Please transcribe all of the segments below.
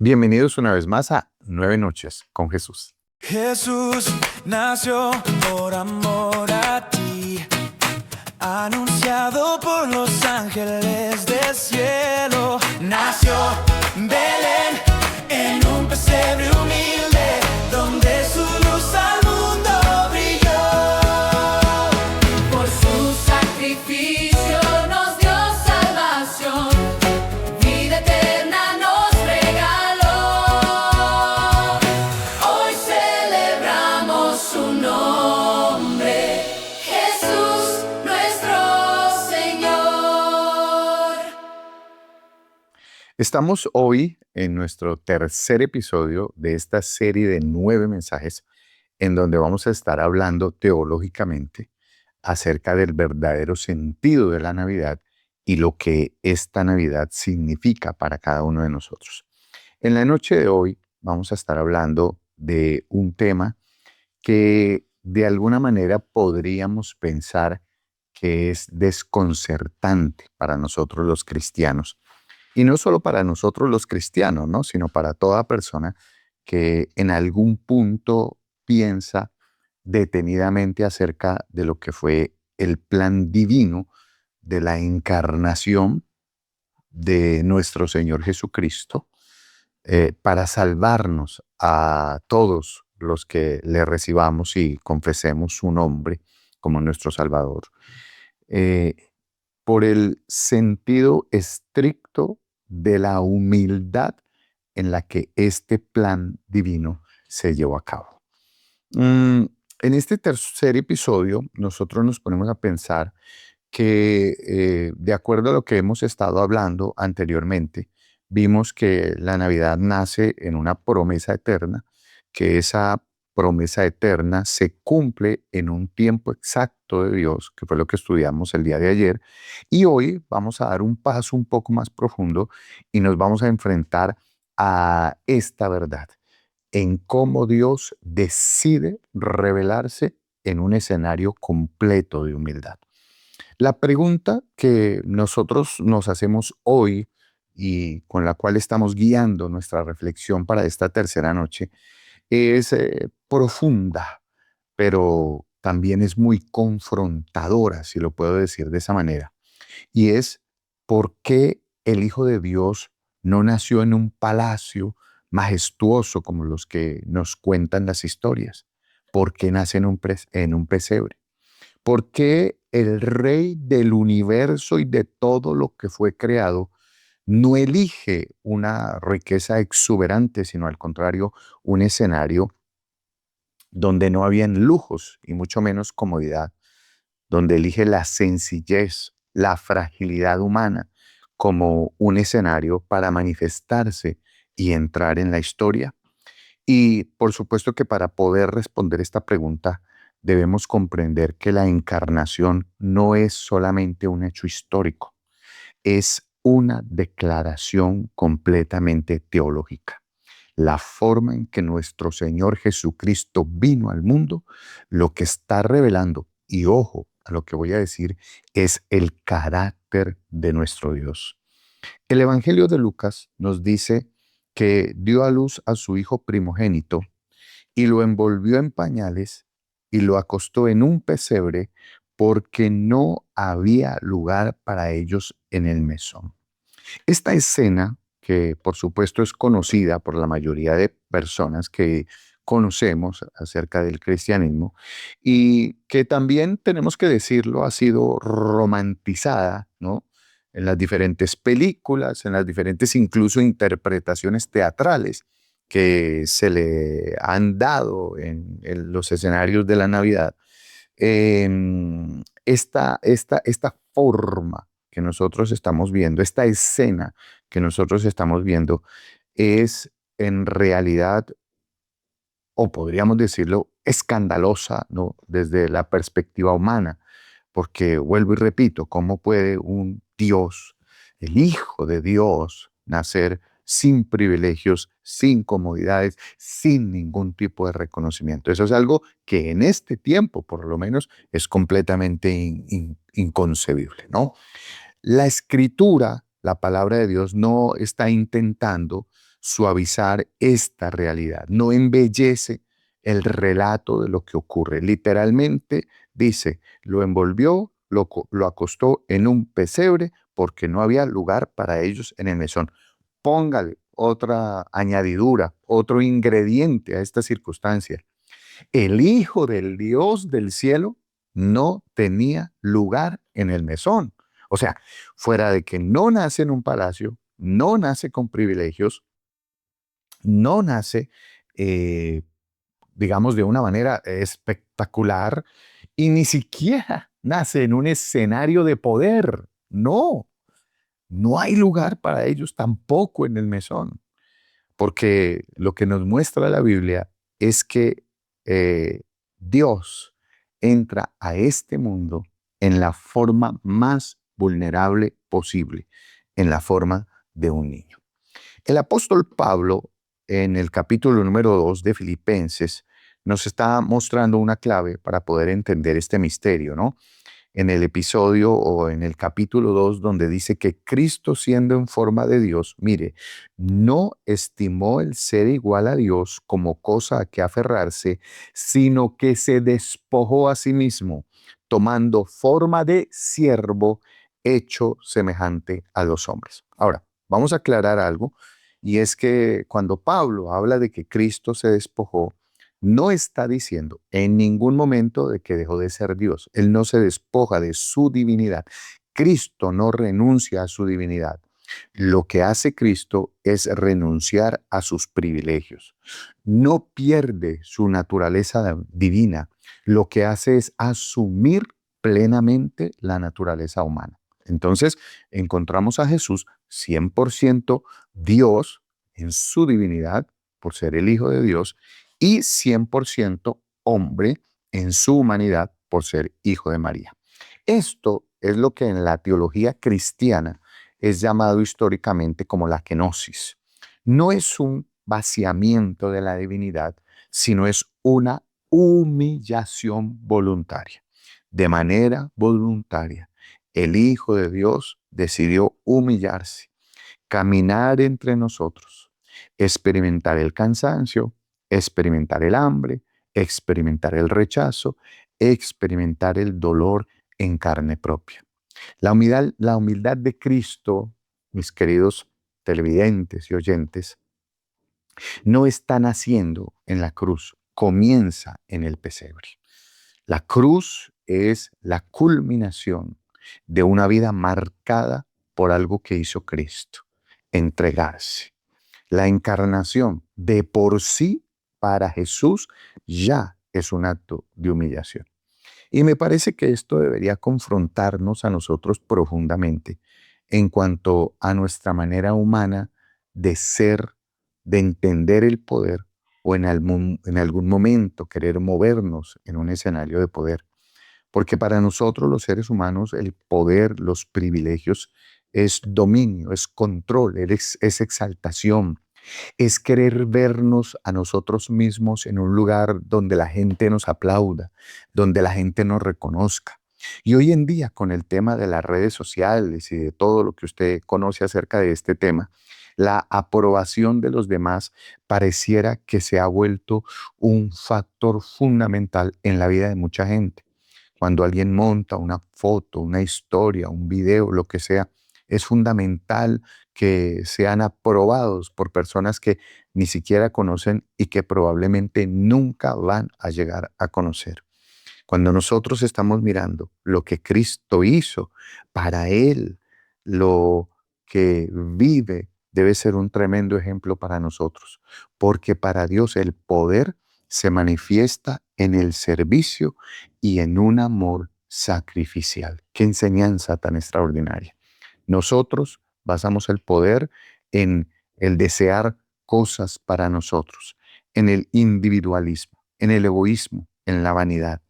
Bienvenidos una vez más a 9 Noches con Jesús. Jesús nació por amor a ti, anunciado por los ángeles del cielo. Nació en Belén, en un pesebre humilde, donde su luz al mundo brilló. Por su sacrificio nos dio salvación, vida eterna nos regaló. Hoy celebramos su nombre, Jesús nuestro Señor. Estamos hoy en nuestro tercer episodio de esta serie de 9 mensajes en donde vamos a estar hablando teológicamente acerca del verdadero sentido de la Navidad y lo que esta Navidad significa para cada uno de nosotros. En la noche de hoy vamos a estar hablando de un tema que de alguna manera podríamos pensar que es desconcertante para nosotros los cristianos. Y no solo para nosotros los cristianos, ¿no? Sino para toda persona que en algún punto piensa detenidamente acerca de lo que fue el plan divino de la encarnación de nuestro Señor Jesucristo para salvarnos a todos los que le recibamos y confesemos su nombre como nuestro Salvador. Por el sentido estricto de la humildad en la que este plan divino se llevó a cabo. En este tercer episodio, nosotros nos ponemos a pensar que, de acuerdo a lo que hemos estado hablando anteriormente, vimos que la Navidad nace en una promesa eterna, que esa promesa eterna se cumple en un tiempo exacto de Dios, que fue lo que estudiamos el día de ayer, y hoy vamos a dar un paso un poco más profundo y nos vamos a enfrentar a esta verdad, en cómo Dios decide revelarse en un escenario completo de humildad. La pregunta que nosotros nos hacemos hoy y con la cual estamos guiando nuestra reflexión para esta tercera noche es profunda, pero también es muy confrontadora, si lo puedo decir de esa manera. Y es, ¿por qué el Hijo de Dios no nació en un palacio majestuoso como los que nos cuentan las historias? ¿Por qué nace en un pesebre? ¿Por qué el Rey del universo y de todo lo que fue creado no elige una riqueza exuberante, sino al contrario, un escenario donde no habían lujos y mucho menos comodidad, donde elige la sencillez, la fragilidad humana como un escenario para manifestarse y entrar en la historia? Y por supuesto que para poder responder esta pregunta debemos comprender que la encarnación no es solamente un hecho histórico, es una declaración completamente teológica. La forma en que nuestro Señor Jesucristo vino al mundo, lo que está revelando, y ojo a lo que voy a decir, es el carácter de nuestro Dios. El Evangelio de Lucas nos dice que dio a luz a su hijo primogénito y lo envolvió en pañales y lo acostó en un pesebre porque no había lugar para ellos en el mesón. Esta escena, que por supuesto es conocida por la mayoría de personas que conocemos acerca del cristianismo y que también, tenemos que decirlo, ha sido romantizada, ¿no? En las diferentes películas, en las diferentes incluso interpretaciones teatrales que se le han dado en los escenarios de la Navidad. Esta forma que nosotros estamos viendo, esta escena que nosotros estamos viendo, es en realidad, o podríamos decirlo, escandalosa, ¿no? Desde la perspectiva humana, porque vuelvo y repito, ¿cómo puede un Dios, el Hijo de Dios, nacer sin privilegios, sin comodidades, sin ningún tipo de reconocimiento? Eso es algo que en este tiempo, por lo menos, es completamente inconcebible, ¿no? La Escritura, la palabra de Dios, no está intentando suavizar esta realidad, no embellece el relato de lo que ocurre. Literalmente dice, lo envolvió, lo acostó en un pesebre porque no había lugar para ellos en el mesón. Póngale otra añadidura, otro ingrediente a esta circunstancia. El Hijo del Dios del cielo no tenía lugar en el mesón. O sea, fuera de que no nace en un palacio, no nace con privilegios, no nace, eh, digamos, de una manera espectacular y ni siquiera nace en un escenario de poder. No, no hay lugar para ellos tampoco en el mesón. Porque lo que nos muestra la Biblia es que Dios entra a este mundo en la forma más vulnerable posible, en la forma de un niño. El apóstol Pablo, en el capítulo número 2 de Filipenses, nos está mostrando una clave para poder entender este misterio, ¿no? En el episodio o en el capítulo 2 donde dice que Cristo siendo en forma de Dios, mire, no estimó el ser igual a Dios como cosa a que aferrarse, sino que se despojó a sí mismo, tomando forma de siervo, hecho semejante a los hombres. Ahora, vamos a aclarar algo, y es que cuando Pablo habla de que Cristo se despojó, no está diciendo en ningún momento de que dejó de ser Dios. Él no se despoja de su divinidad. Cristo no renuncia a su divinidad. Lo que hace Cristo es renunciar a sus privilegios. No pierde su naturaleza divina. Lo que hace es asumir plenamente la naturaleza humana. Entonces, encontramos a Jesús 100% Dios en su divinidad, por ser el Hijo de Dios, y 100% hombre en su humanidad por ser hijo de María. Esto es lo que en la teología cristiana es llamado históricamente como la kenosis. No es un vaciamiento de la divinidad, sino es una humillación voluntaria. De manera voluntaria, el Hijo de Dios decidió humillarse, caminar entre nosotros, experimentar el cansancio, experimentar el hambre, experimentar el rechazo, experimentar el dolor en carne propia. La humildad de Cristo, mis queridos televidentes y oyentes, no está naciendo en la cruz, comienza en el pesebre. La cruz es la culminación de una vida marcada por algo que hizo Cristo, entregarse. La encarnación de por sí para Jesús ya es un acto de humillación. Y me parece que esto debería confrontarnos a nosotros profundamente en cuanto a nuestra manera humana de ser, de entender el poder o en algún momento querer movernos en un escenario de poder. Porque para nosotros los seres humanos el poder, los privilegios es dominio, es control, es exaltación, es querer vernos a nosotros mismos en un lugar donde la gente nos aplauda, donde la gente nos reconozca. Y hoy en día, con el tema de las redes sociales y de todo lo que usted conoce acerca de este tema, la aprobación de los demás pareciera que se ha vuelto un factor fundamental en la vida de mucha gente. Cuando alguien monta una foto, una historia, un video, lo que sea, es fundamental que sean aprobados por personas que ni siquiera conocen y que probablemente nunca van a llegar a conocer. Cuando nosotros estamos mirando lo que Cristo hizo para Él, lo que vive debe ser un tremendo ejemplo para nosotros, porque para Dios el poder se manifiesta en el servicio y en un amor sacrificial. Qué enseñanza tan extraordinaria. Nosotros basamos el poder en el desear cosas para nosotros, en el individualismo, en el egoísmo, en la vanidad.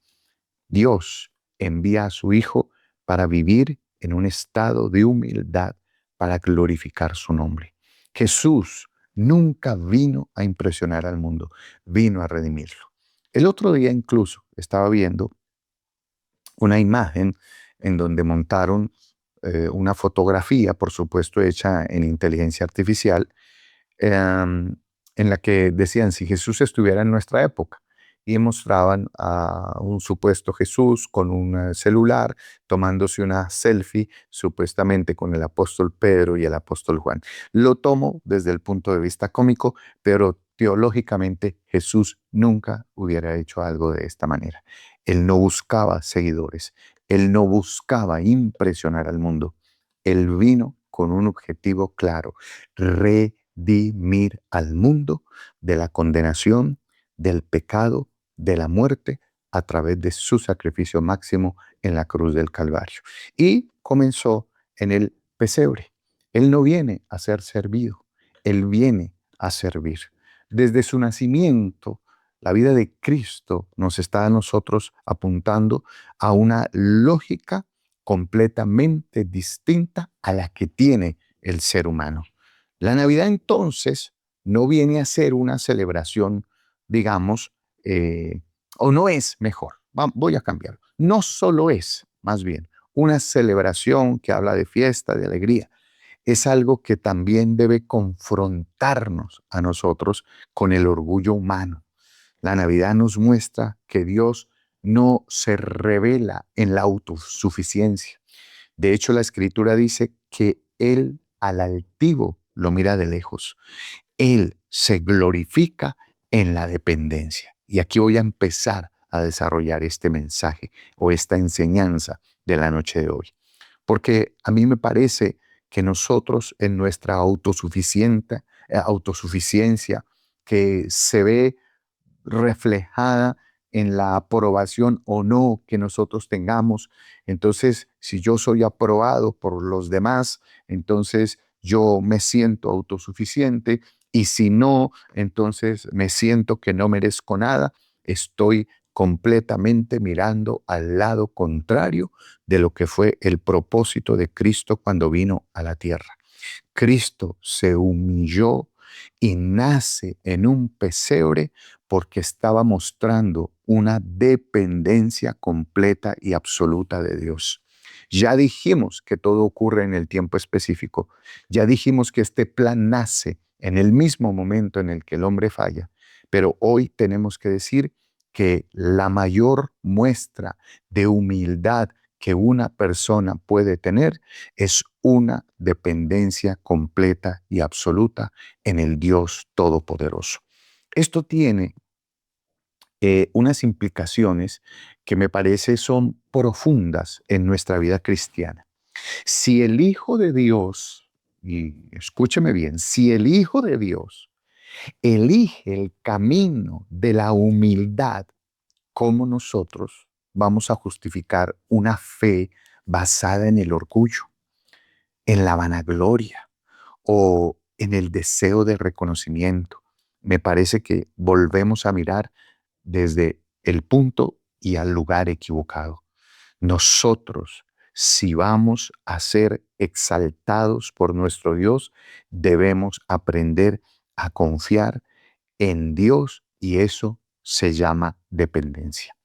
Dios envía a su Hijo para vivir en un estado de humildad para glorificar su nombre. Jesús nunca vino a impresionar al mundo, vino a redimirlo. El otro día incluso estaba viendo una imagen en donde montaron una fotografía, por supuesto hecha en inteligencia artificial, en la que decían si Jesús estuviera en nuestra época y mostraban a un supuesto Jesús con un celular tomándose una selfie supuestamente con el apóstol Pedro y el apóstol Juan. Lo tomo desde el punto de vista cómico, pero teológicamente Jesús nunca hubiera hecho algo de esta manera. Él no buscaba seguidores, él no buscaba impresionar al mundo. Él vino con un objetivo claro: redimir al mundo de la condenación, del pecado, de la muerte, a través de su sacrificio máximo en la cruz del Calvario. Y comenzó en el pesebre. Él no viene a ser servido, él viene a servir. Desde su nacimiento, la vida de Cristo nos está a nosotros apuntando a una lógica completamente distinta a la que tiene el ser humano. La Navidad entonces no viene a ser una celebración, digamos, o no es mejor, voy a cambiarlo, no solo es, más bien, una celebración que habla de fiesta, de alegría, es algo que también debe confrontarnos a nosotros con el orgullo humano. La Navidad nos muestra que Dios no se revela en la autosuficiencia. De hecho, la Escritura dice que Él al altivo lo mira de lejos. Él se glorifica en la dependencia. Y aquí voy a empezar a desarrollar este mensaje o esta enseñanza de la noche de hoy. Porque a mí me parece que nosotros en nuestra autosuficiencia que se ve reflejada en la aprobación o no que nosotros tengamos. Entonces, si yo soy aprobado por los demás, entonces yo me siento autosuficiente, y si no, entonces me siento que no merezco nada. Estoy completamente mirando al lado contrario de lo que fue el propósito de Cristo cuando vino a la tierra. Cristo se humilló y nace en un pesebre porque estaba mostrando una dependencia completa y absoluta de Dios. Ya dijimos que todo ocurre en el tiempo específico. Ya dijimos que este plan nace en el mismo momento en el que el hombre falla. Pero hoy tenemos que decir que la mayor muestra de humildad que una persona puede tener es una dependencia completa y absoluta en el Dios Todopoderoso. Esto tiene unas implicaciones que me parece son profundas en nuestra vida cristiana. Si el Hijo de Dios, y escúcheme bien, si el Hijo de Dios elige el camino de la humildad, ¿cómo nosotros vamos a justificar una fe basada en el orgullo, en la vanagloria o en el deseo de reconocimiento? Me parece que volvemos a mirar desde el punto y al lugar equivocado. Nosotros, si vamos a ser exaltados por nuestro Dios, debemos aprender a confiar en Dios, y eso se llama dependencia.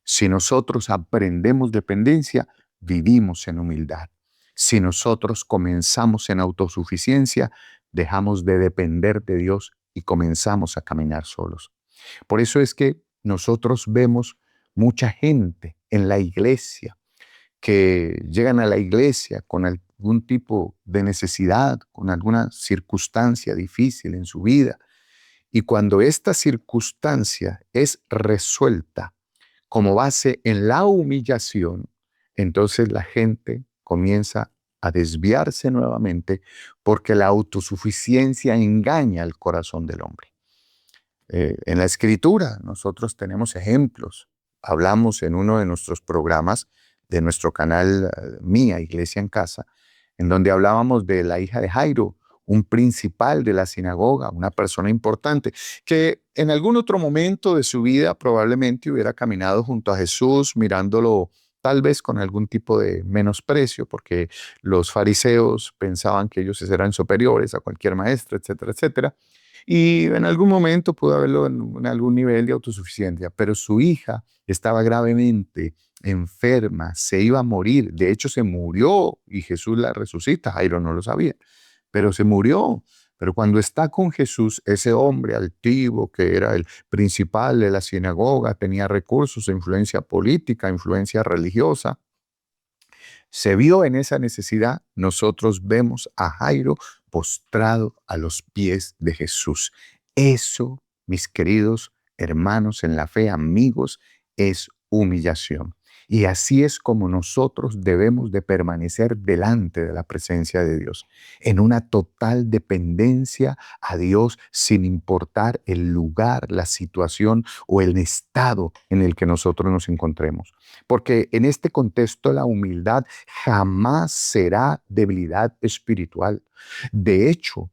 Si nosotros aprendemos dependencia, vivimos en humildad. Si nosotros comenzamos en autosuficiencia, dejamos de depender de Dios y comenzamos a caminar solos. Por eso es que nosotros vemos mucha gente en la iglesia que llegan a la iglesia con algún tipo de necesidad, con alguna circunstancia difícil en su vida. Y cuando esta circunstancia es resuelta como base en la humillación, entonces la gente comienza a desviarse nuevamente porque la autosuficiencia engaña el corazón del hombre. En la Escritura nosotros tenemos ejemplos. Hablamos en uno de nuestros programas de nuestro canal Mía, Iglesia en Casa, en donde hablábamos de la hija de Jairo, un principal de la sinagoga, una persona importante, que en algún otro momento de su vida probablemente hubiera caminado junto a Jesús, mirándolo tal vez con algún tipo de menosprecio, porque los fariseos pensaban que ellos eran superiores a cualquier maestro, etcétera, etcétera. Y en algún momento pudo haberlo en algún nivel de autosuficiencia, pero su hija estaba gravemente enferma, se iba a morir. De hecho, se murió y Jesús la resucita. Jairo no lo sabía, pero se murió. Pero cuando está con Jesús, ese hombre altivo que era el principal de la sinagoga, tenía recursos, influencia política, influencia religiosa, se vio en esa necesidad. Nosotros vemos a Jairo postrado a los pies de Jesús. Eso, mis queridos hermanos en la fe, amigos, es humillación. Y así es como nosotros debemos de permanecer delante de la presencia de Dios, en una total dependencia a Dios sin importar el lugar, la situación o el estado en el que nosotros nos encontremos. Porque en este contexto la humildad jamás será debilidad espiritual. De hecho,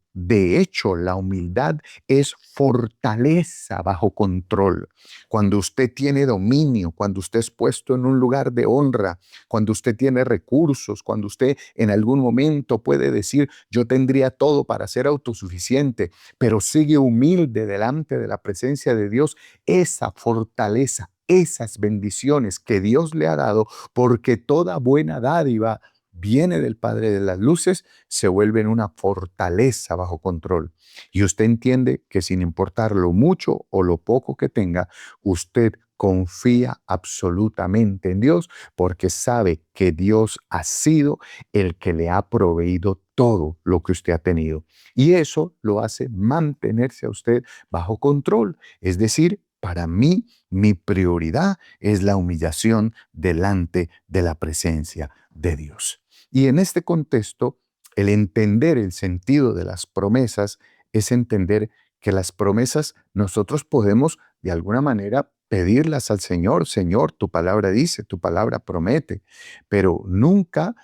la humildad es fortaleza bajo control. Cuando usted tiene dominio, cuando usted es puesto en un lugar de honra, cuando usted tiene recursos, cuando usted en algún momento puede decir, yo tendría todo para ser autosuficiente, pero sigue humilde delante de la presencia de Dios, esa fortaleza, esas bendiciones que Dios le ha dado, porque toda buena dádiva viene del Padre de las luces, se vuelven una fortaleza bajo control. Y usted entiende que sin importar lo mucho o lo poco que tenga, usted confía absolutamente en Dios porque sabe que Dios ha sido el que le ha proveído todo lo que usted ha tenido. Y eso lo hace mantenerse a usted bajo control. Es decir, para mí, mi prioridad es la humillación delante de la presencia de Dios. Y en este contexto, el entender el sentido de las promesas es entender que las promesas nosotros podemos de alguna manera pedirlas al Señor. Señor, tu palabra dice, tu palabra promete, pero nunca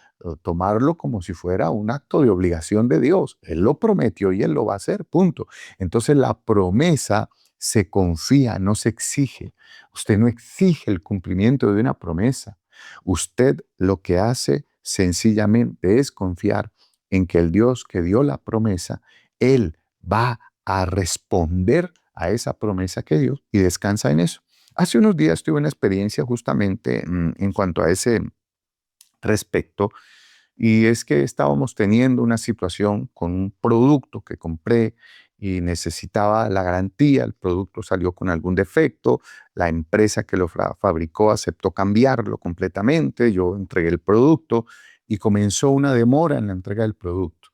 tomarlo como si fuera un acto de obligación de Dios. Él lo prometió y Él lo va a hacer, punto. Entonces la promesa se confía, no se exige. Usted no exige el cumplimiento de una promesa. Usted lo que hace sencillamente es confiar en que el Dios que dio la promesa, Él va a responder a esa promesa que dio y descansa en eso. Hace unos días tuve una experiencia justamente en cuanto a ese respecto, y es que estábamos teniendo una situación con un producto que compré y necesitaba la garantía. El producto salió con algún defecto, la empresa que lo fabricó aceptó cambiarlo completamente, yo entregué el producto y comenzó una demora en la entrega del producto.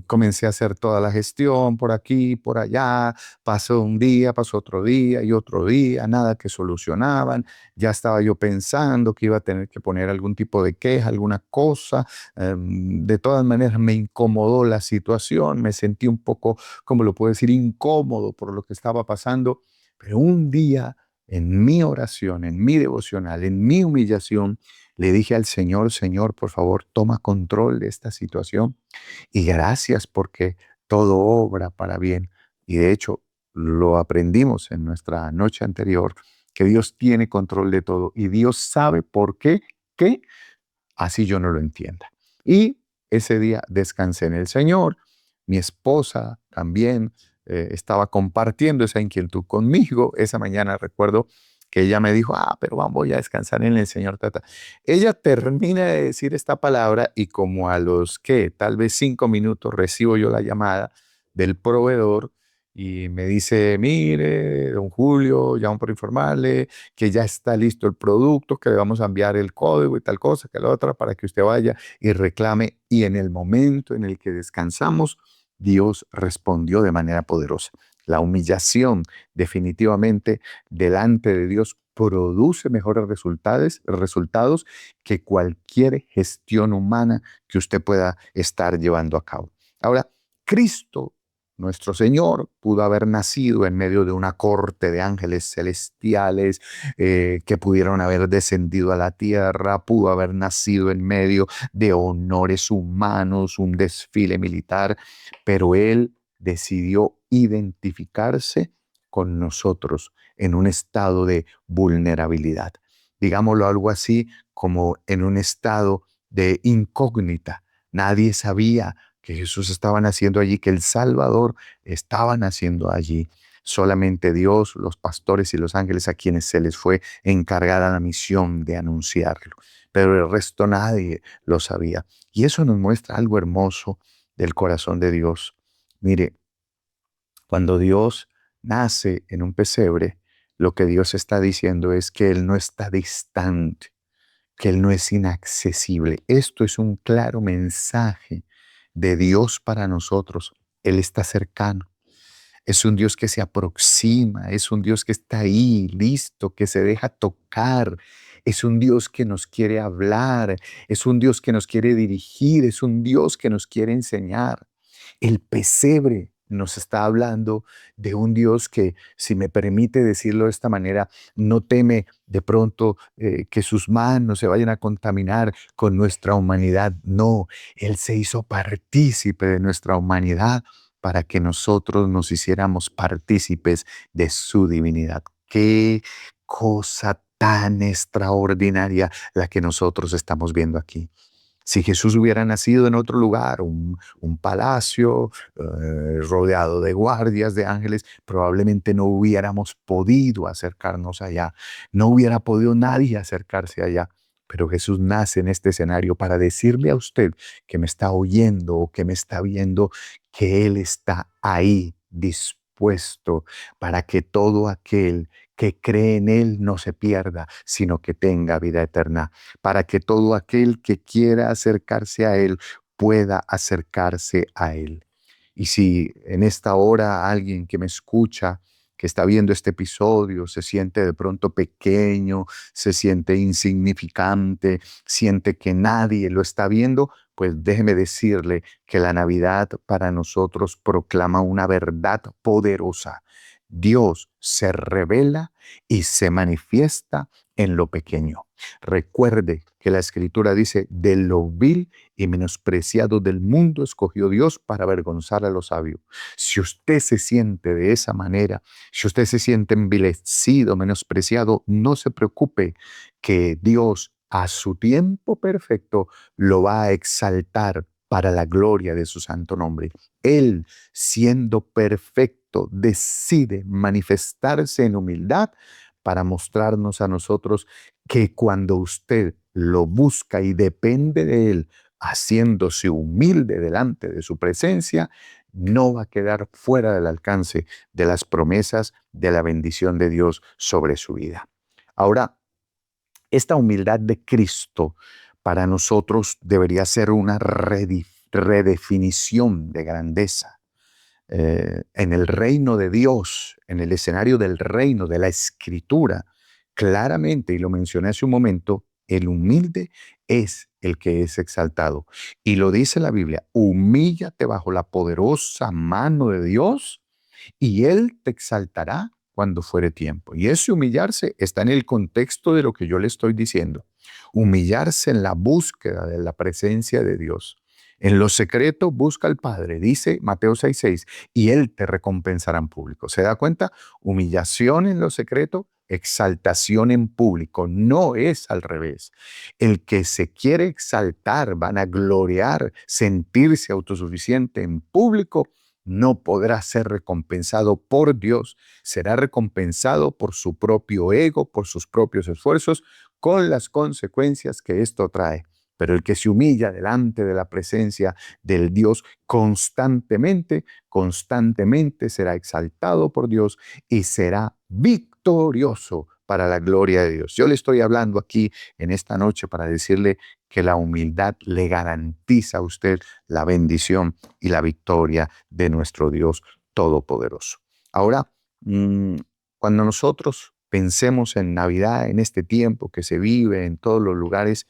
Comencé a hacer toda la gestión por aquí, por allá, pasó un día, pasó otro día y otro día, nada que solucionaban. Ya estaba yo pensando que iba a tener que poner algún tipo de queja, alguna cosa. De todas maneras me incomodó la situación, me sentí un poco, ¿cómo lo puedo decir?, incómodo por lo que estaba pasando. Pero un día, en mi oración, en mi devocional, en mi humillación, le dije al Señor, Señor, por favor, toma control de esta situación. Y gracias porque todo obra para bien. Y de hecho, lo aprendimos en nuestra noche anterior, que Dios tiene control de todo y Dios sabe por qué, que así yo no lo entienda. Y ese día descansé en el Señor. Mi esposa también estaba compartiendo esa inquietud conmigo. Esa mañana recuerdo que ella me dijo, pero vamos, voy a descansar en el Señor, tata. Ella termina de decir esta palabra y como a los, ¿qué?, tal vez 5 minutos recibo yo la llamada del proveedor y me dice, mire, don Julio, llamo por informarle que ya está listo el producto, que le vamos a enviar el código y tal cosa, que la otra, para que usted vaya y reclame. Y en el momento en el que descansamos, Dios respondió de manera poderosa. La humillación definitivamente delante de Dios produce mejores resultados que cualquier gestión humana que usted pueda estar llevando a cabo. Ahora, Cristo, nuestro Señor, pudo haber nacido en medio de una corte de ángeles celestiales que pudieron haber descendido a la tierra, pudo haber nacido en medio de honores humanos, un desfile militar, pero Él decidió identificarse con nosotros en un estado de vulnerabilidad. Digámoslo algo así como en un estado de incógnita. Nadie sabía que Jesús estaba naciendo allí, que el Salvador estaba naciendo allí. Solamente Dios, los pastores y los ángeles a quienes se les fue encargada la misión de anunciarlo. Pero el resto nadie lo sabía. Y eso nos muestra algo hermoso del corazón de Dios. Mire, cuando Dios nace en un pesebre, lo que Dios está diciendo es que Él no está distante, que Él no es inaccesible. Esto es un claro mensaje de Dios para nosotros. Él está cercano. Es un Dios que se aproxima, es un Dios que está ahí, listo, que se deja tocar. Es un Dios que nos quiere hablar, es un Dios que nos quiere dirigir, es un Dios que nos quiere enseñar. El pesebre nos está hablando de un Dios que, si me permite decirlo de esta manera, no teme de pronto que sus manos se vayan a contaminar con nuestra humanidad. No, Él se hizo partícipe de nuestra humanidad para que nosotros nos hiciéramos partícipes de su divinidad. Qué cosa tan extraordinaria la que nosotros estamos viendo aquí. Si Jesús hubiera nacido en otro lugar, un palacio rodeado de guardias, de ángeles, probablemente no hubiéramos podido acercarnos allá. No hubiera podido nadie acercarse allá. Pero Jesús nace en este escenario para decirle a usted que me está oyendo o que me está viendo que Él está ahí dispuesto para que todo aquel que cree en Él no se pierda, sino que tenga vida eterna, para que todo aquel que quiera acercarse a Él pueda acercarse a Él. Y si en esta hora alguien que me escucha, que está viendo este episodio, se siente de pronto pequeño, se siente insignificante, siente que nadie lo está viendo, pues déjeme decirle que la Navidad para nosotros proclama una verdad poderosa. Dios se revela y se manifiesta en lo pequeño. Recuerde que la Escritura dice, de lo vil y menospreciado del mundo escogió Dios para avergonzar a los sabios. Si usted se siente de esa manera, si usted se siente envilecido, menospreciado, no se preocupe, que Dios a su tiempo perfecto lo va a exaltar para la gloria de su santo nombre. Él, siendo perfecto, decide manifestarse en humildad para mostrarnos a nosotros que cuando usted lo busca y depende de Él, haciéndose humilde delante de su presencia, no va a quedar fuera del alcance de las promesas de la bendición de Dios sobre su vida. Ahora, esta humildad de Cristo para nosotros debería ser una redefinición de grandeza. En el reino de Dios, en el escenario del reino, de la Escritura, claramente, y lo mencioné hace un momento, el humilde es el que es exaltado. Y lo dice la Biblia, humíllate bajo la poderosa mano de Dios y Él te exaltará cuando fuere tiempo. Y ese humillarse está en el contexto de lo que yo le estoy diciendo. Humillarse en la búsqueda de la presencia de Dios. En lo secreto busca al Padre, dice Mateo 6:6, y Él te recompensará en público. ¿Se da cuenta? Humillación en lo secreto, exaltación en público. No es al revés. El que se quiere exaltar, vanagloriar, sentirse autosuficiente en público, no podrá ser recompensado por Dios, será recompensado por su propio ego, por sus propios esfuerzos, con las consecuencias que esto trae. Pero el que se humilla delante de la presencia del Dios constantemente, constantemente será exaltado por Dios y será victorioso para la gloria de Dios. Yo le estoy hablando aquí en esta noche para decirle que la humildad le garantiza a usted la bendición y la victoria de nuestro Dios Todopoderoso. Ahora, cuando nosotros pensemos en Navidad, en este tiempo que se vive en todos los lugares,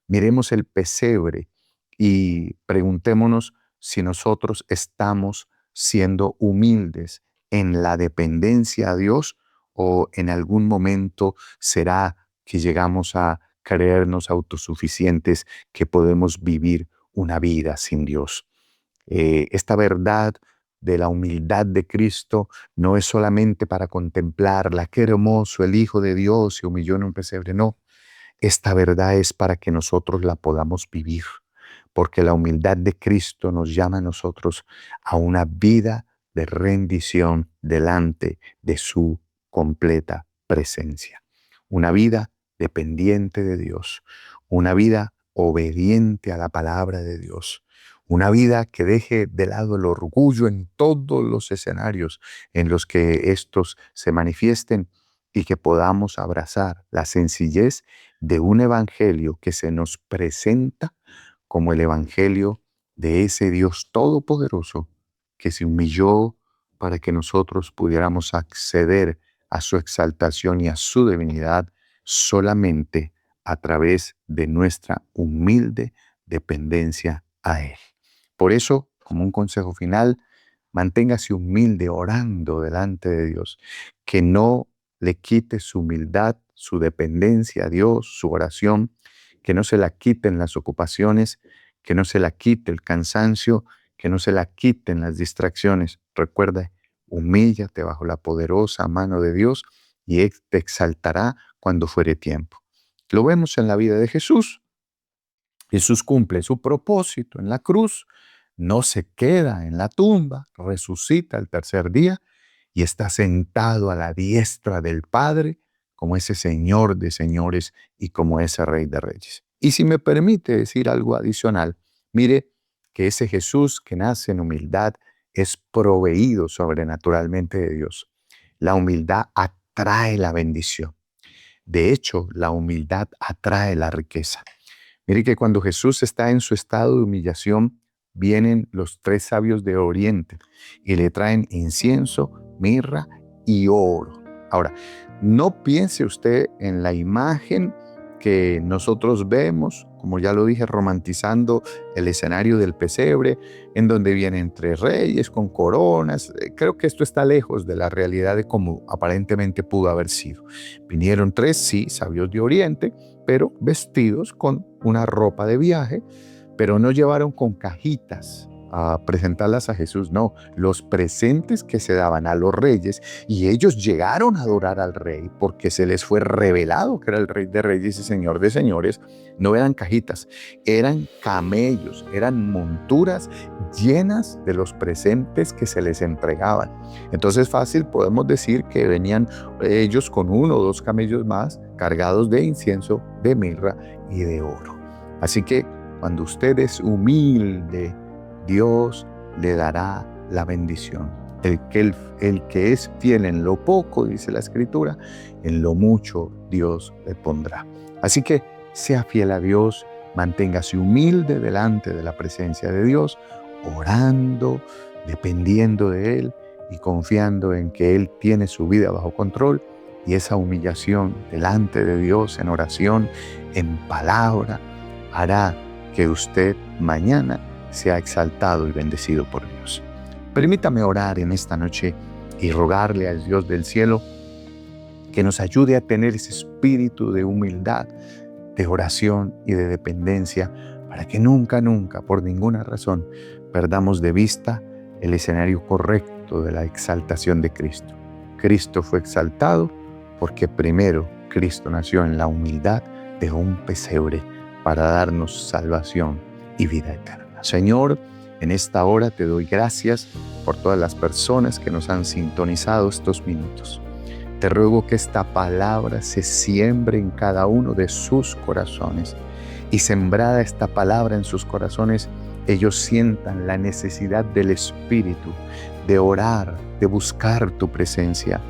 miremos el pesebre y preguntémonos si nosotros estamos siendo humildes en la dependencia a Dios o en algún momento será que llegamos a creernos autosuficientes, que podemos vivir una vida sin Dios. Esta verdad de la humildad de Cristo no es solamente para contemplarla, qué hermoso el Hijo de Dios se humilló en un pesebre, no. Esta verdad es para que nosotros la podamos vivir, porque la humildad de Cristo nos llama a nosotros a una vida de rendición delante de su completa presencia. Una vida dependiente de Dios, una vida obediente a la palabra de Dios, Una vida que deje de lado el orgullo en todos los escenarios en los que estos se manifiesten y que podamos abrazar la sencillez de un evangelio que se nos presenta como el evangelio de ese Dios todopoderoso que se humilló para que nosotros pudiéramos acceder a su exaltación y a su divinidad solamente a través de nuestra humilde dependencia a Él. Por eso, como un consejo final, manténgase humilde orando delante de Dios, que no le quite su humildad, su dependencia a Dios, su oración, que no se la quiten las ocupaciones, que no se la quite el cansancio, que no se la quiten las distracciones. Recuerda, humíllate bajo la poderosa mano de Dios y Él te exaltará cuando fuere tiempo. Lo vemos en la vida de Jesús. Jesús cumple su propósito en la cruz, no se queda en la tumba, resucita el tercer día y está sentado a la diestra del Padre como ese Señor de señores y como ese Rey de reyes. Y si me permite decir algo adicional, mire que ese Jesús que nace en humildad es proveído sobrenaturalmente de Dios. La humildad atrae la bendición. De hecho, la humildad atrae la riqueza. Mire que cuando Jesús está en su estado de humillación, vienen los 3 sabios de Oriente y le traen incienso, mirra y oro. Ahora, no piense usted en la imagen que nosotros vemos, como ya lo dije, romantizando el escenario del pesebre, en donde vienen 3 reyes con coronas. Creo que esto está lejos de la realidad de cómo aparentemente pudo haber sido. Vinieron 3, sí, sabios de Oriente, pero vestidos con una ropa de viaje, pero no llevaron con cajitas a presentarlas a Jesús, no, los presentes que se daban a los reyes, y ellos llegaron a adorar al rey porque se les fue revelado que era el Rey de reyes y Señor de señores. No eran cajitas, eran camellos, eran monturas llenas de los presentes que se les entregaban. Entonces fácil podemos decir que venían ellos con 1 o 2 camellos más cargados de incienso, de mirra y de oro. Así que cuando usted es humilde, Dios le dará la bendición. El que es fiel en lo poco, dice la Escritura, en lo mucho Dios le pondrá. Así que sea fiel a Dios, manténgase humilde delante de la presencia de Dios, orando, dependiendo de Él y confiando en que Él tiene su vida bajo control. Y esa humillación delante de Dios en oración, en palabra, hará que usted mañana sea exaltado y bendecido por Dios. Permítame orar en esta noche y rogarle al Dios del cielo que nos ayude a tener ese espíritu de humildad, de oración y de dependencia, para que nunca, por ninguna razón, perdamos de vista el escenario correcto de la exaltación de Cristo. Cristo fue exaltado porque primero Cristo nació en la humildad de un pesebre para darnos salvación y vida eterna. Señor, en esta hora te doy gracias por todas las personas que nos han sintonizado estos minutos. Te ruego que esta palabra se siembre en cada uno de sus corazones y sembrada esta palabra en sus corazones, ellos sientan la necesidad del Espíritu, de orar, de buscar tu presencia,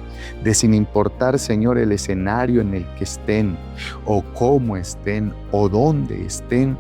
de sin importar, Señor, el escenario en el que estén o cómo estén o dónde estén,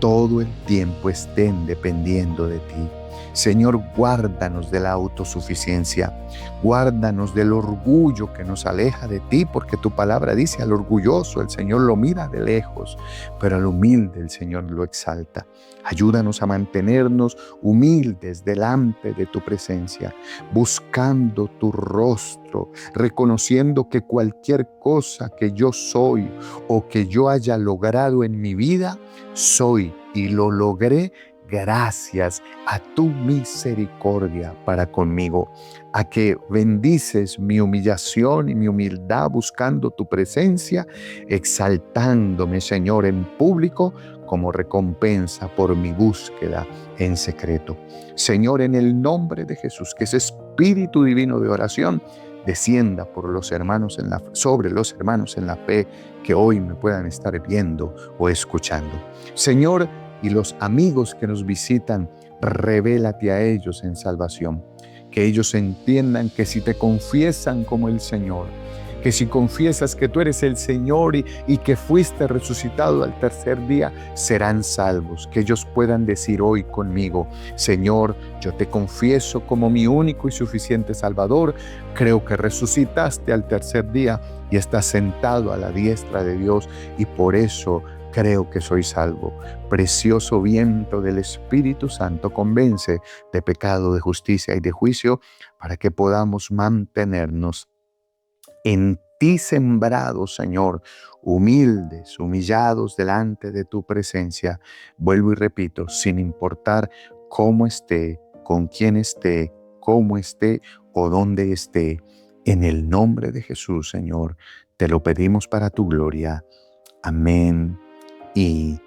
todo el tiempo estén dependiendo de ti. Señor, guárdanos de la autosuficiencia, guárdanos del orgullo que nos aleja de ti, porque tu palabra dice: al orgulloso el Señor lo mira de lejos, pero al humilde el Señor lo exalta. Ayúdanos a mantenernos humildes delante de tu presencia, buscando tu rostro, reconociendo que cualquier cosa que yo soy o que yo haya logrado en mi vida, soy y lo logré gracias a tu misericordia para conmigo, a que bendices mi humillación y mi humildad buscando tu presencia, exaltándome, Señor, en público como recompensa por mi búsqueda en secreto. Señor, en el nombre de Jesús, que ese espíritu divino de oración descienda por los hermanos sobre los hermanos en la fe que hoy me puedan estar viendo o escuchando. Señor, y los amigos que nos visitan, revélate a ellos en salvación. Que ellos entiendan que si te confiesan como el Señor, que si confiesas que tú eres el Señor y que fuiste resucitado al tercer día, serán salvos. Que ellos puedan decir hoy conmigo: Señor, yo te confieso como mi único y suficiente Salvador. Creo que resucitaste al tercer día y estás sentado a la diestra de Dios, y por eso creo que soy salvo. Precioso viento del Espíritu Santo, convence de pecado, de justicia y de juicio, para que podamos mantenernos en ti sembrados, Señor, humildes, humillados delante de tu presencia. Vuelvo y repito, sin importar cómo esté, con quién esté, cómo esté o dónde esté, en el nombre de Jesús, Señor, te lo pedimos para tu gloria. Amén y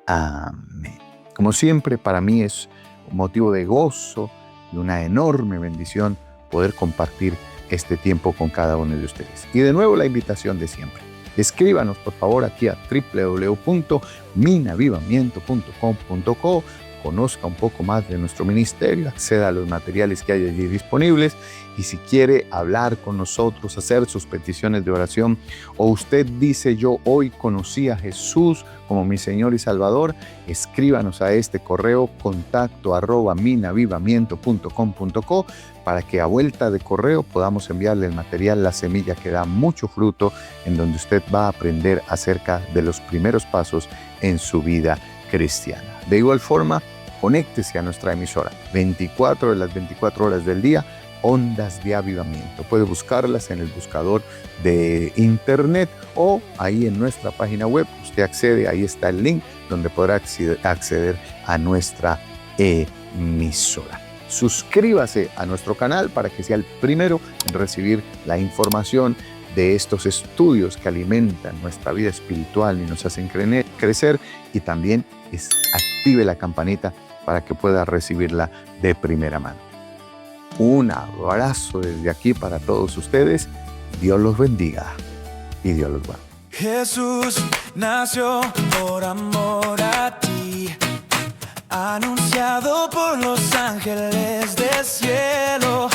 amén. Como siempre, para mí es un motivo de gozo y una enorme bendición poder compartir este tiempo con cada uno de ustedes. Y de nuevo la invitación de siempre. Escríbanos por favor aquí a www.minavivamiento.com.co. Conozca un poco más de nuestro ministerio, acceda a los materiales que hay allí disponibles, y si quiere hablar con nosotros, hacer sus peticiones de oración, o usted dice: yo hoy conocí a Jesús como mi Señor y Salvador, escríbanos a este correo contacto@minavivamiento.com.co para que a vuelta de correo podamos enviarle el material La Semilla que da mucho fruto, en donde usted va a aprender acerca de los primeros pasos en su vida cristiana. De igual forma, conéctese a nuestra emisora 24 de las 24 horas del día, Ondas de Avivamiento. Puede buscarlas en el buscador de internet o ahí en nuestra página web. Usted accede, ahí está el link donde podrá acceder a nuestra emisora. Suscríbase a nuestro canal para que sea el primero en recibir la información de estos estudios que alimentan nuestra vida espiritual y nos hacen crecer, y también active la campanita para que pueda recibirla de primera mano. Un abrazo desde aquí para todos ustedes. Dios los bendiga y Dios los guarde. Jesús nació por amor a ti, anunciado por los ángeles del cielo.